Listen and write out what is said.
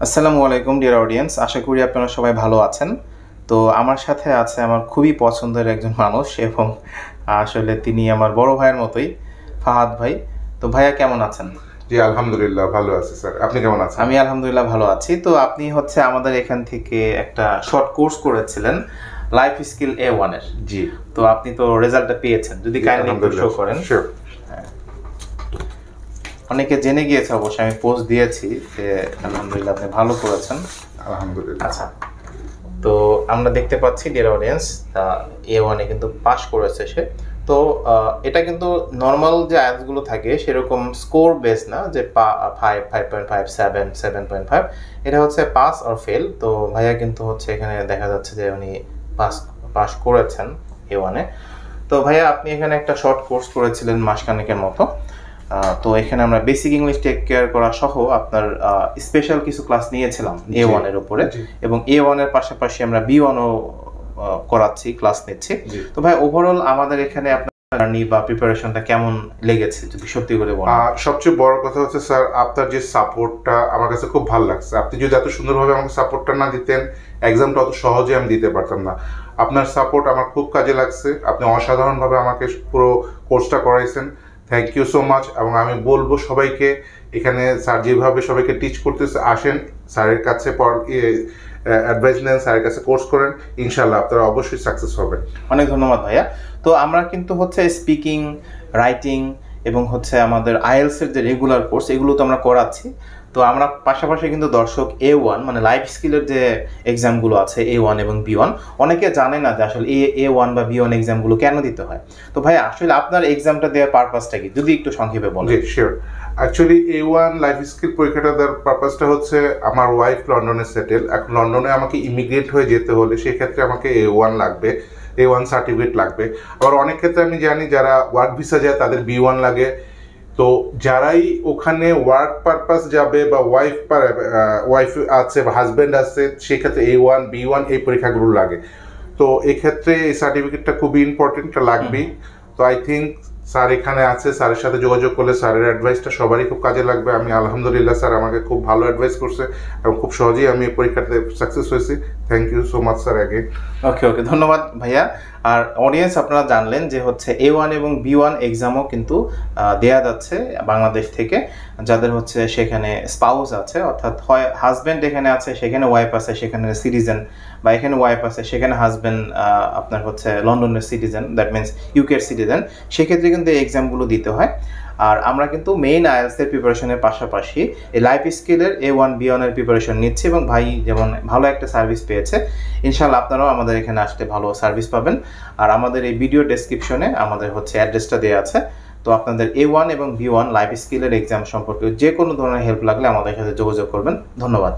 আসসালামু আলাইকুম dear audience, আশা করি আপনারা সবাই ভালো আছেন। তো আমার সাথে আছে আমার খুবই পছন্দের একজন মানুষ এবং আসলে তিনি আমার বড় ভাইয়ের মতোই, ফাহাদ ভাই। তো ভাইয়া কেমন আছেন? জি আলহামদুলিল্লাহ ভালো আছি স্যার, আপনি কেমন আছেন? আমি আলহামদুলিল্লাহ ভালো আছি। তো আপনি হচ্ছে আমাদের এখান থেকে একটা শর্ট কোর্স করেছিলেন লাইফ স্কিল A1 এর। জি, তো আপনি তো রেজাল্টটা পেয়েছেন, যদি কাইন্ডলি একটু শো করেন। শিওর। অনেকে জেনে গিয়েছে, অবশ্যই আমি পোস্ট দিয়েছি যে আলহামদুলিল্লাহ আপনি ভালো করেছেন। আলহামদুলিল্লাহ। আচ্ছা, তো আমরা দেখতে পাচ্ছি ডিয়ার অডিয়েন্স, A1 কিন্তু পাস করেছে সে। তো এটা কিন্তু নর্মাল যে আয়াতগুলো থাকে সেরকম স্কোর বেস না, যে 5, 5.5, 7, 7.5। এটা হচ্ছে পাস অর ফেল। তো ভাইয়া কিন্তু হচ্ছে এখানে দেখা যাচ্ছে যে উনি পাস পাস করেছেন A1। তো ভাইয়া আপনি এখানে একটা শর্ট কোর্স করেছিলেন মাসখানেকের মতো। তো এখানে আমরা বেসিক ইংলিশ টেক কেয়ার করা সহ আপনার স্পেশাল কিছু ক্লাস নিয়েছিলাম A1 এর উপরে, এবং A1 এর পাশাপাশি আমরা B1 ও করাচ্ছি, ক্লাস নিচ্ছি। তো ভাই ওভারঅল আমাদের এখানে আপনার জার্নি বা প্রিপারেশনটা কেমন লেগেছে, যদি সত্যি করে বলেন। সবচেয়ে বড় কথা হচ্ছে স্যার, আপনার যে সাপোর্টটা আমার কাছে খুব ভালো লাগছে। আপনি যদি এত সুন্দরভাবে আমাকে সাপোর্টটা না দিতেন, এক্সামটা অত সহজে আমি দিতে পারতাম না। আপনার সাপোর্ট আমার খুব কাজে লাগছে। আপনি অসাধারণভাবে আমাকে পুরো কোর্সটা করাইছেন। Thank you so much. এবং আমি বলবো সবাইকে, এখানে স্যার যেভাবে সবাইকে টিচ করতেছে, আসেন স্যারের কাছে অ্যাডভাইস নেন, স্যারের কাছে কোর্স করেন, ইনশাল্লাহ আপনারা অবশ্যই সাকসেস হবেন। অনেক ধন্যবাদ ভাইয়া। তো আমরা কিন্তু হচ্ছে স্পিকিং, রাইটিং এবং হচ্ছে আমাদের আইএলস এর যে রেগুলার কোর্স, এগুলো তো আমরা করাচ্ছি। তো আমরা পাশাপাশি কিন্তু দর্শক A1 মানে লাইফ স্কিলের যে এক্সামগুলো আছে A1 এবং B1, অনেকে জানে না যে আসলে A1 বা B1 এক্সামগুলো কেন দিতে হয়। তো ভাই আসলে আপনার এক্সামটা দেওয়ার পারপাসটা কি, যদি একটু সংক্ষেপে বলেন। জি sure. Actually A1 life skill পরীক্ষাটা দেওয়ার পারপাসটা হচ্ছে, আমার ওয়াইফ লন্ডনে সেটেল। এখন লন্ডনে আমাকে ইমিগ্রেট হয়ে যেতে হলে সেক্ষেত্রে আমাকে A1 লাগবে, A1 সার্টিফিকেট লাগবে। আবার অনেক ক্ষেত্রে আমি জানি যারা ওয়ার্ক ভিসা যায় তাদের B1 লাগে। তো যারাই ওখানে ওয়ার্ক পারপাস যাবে বা ওয়াইফ আছে বা হাজব্যান্ড আছে, সেক্ষেত্রে A1 B1 এই পরীক্ষাগুলো লাগে। তো এক্ষেত্রে এই সার্টিফিকেটটা খুবই ইম্পর্টেন্ট, লাগবেই। তো আই থিঙ্ক স্যার এখানে আছে, স্যারের সাথে যোগাযোগ করলে স্যারের অ্যাডভাইসটা সবারই খুব কাজে লাগবে। আমি আলহামদুলিল্লাহ, স্যার আমাকে খুব ভালো অ্যাডভাইস করছে এবং খুব সহজেই আমি এই পরীক্ষাতে সাকসেস হয়েছি। Thank you so much sir again. Okay okay, ধন্যবাদ ভাইয়া। আর অডিয়েন্স, আপনারা জানলেন যে হচ্ছে A1 এবং B1 এক্সামও কিন্তু দেয়া যাচ্ছে বাংলাদেশ থেকে, যাদের হচ্ছে সেখানে স্পাউস আছে, অর্থাৎ হয় হাজব্যান্ড এখানে আছে, সেখানে ওয়াইফ আছে, সেখানে সিটিজেন, বা এখানে ওয়াইফ আছে, সেখানে হাজব্যান্ড আপনার হচ্ছে লন্ডনের সিটিজেন, দ্যাট মিনস ইউকের সিটিজেন। সেক্ষেত্রে কিন্তু এই এক্সামগুলো দিতে হয়। আর আমরা কিন্তু মেইন আইএলসের প্রিপারেশনের পাশাপাশি এই লাইফ স্কিলের A1 B1 এর প্রিপারেশন নিচ্ছি, এবং ভাই যেমন ভালো একটা সার্ভিস পেয়েছে, ইনশাল্লাহ আপনারাও আমাদের এখানে আসলে ভালো সার্ভিস পাবেন। আর আমাদের এই ভিডিও ডেসক্রিপশনে আমাদের হচ্ছে অ্যাড্রেসটা দেওয়া আছে। তো আপনাদের A1 এবং B1 লাইফ স্কিলের এক্সাম সম্পর্কে যে কোনো ধরনের হেল্প লাগলে আমাদের সাথে যোগাযোগ করবেন। ধন্যবাদ।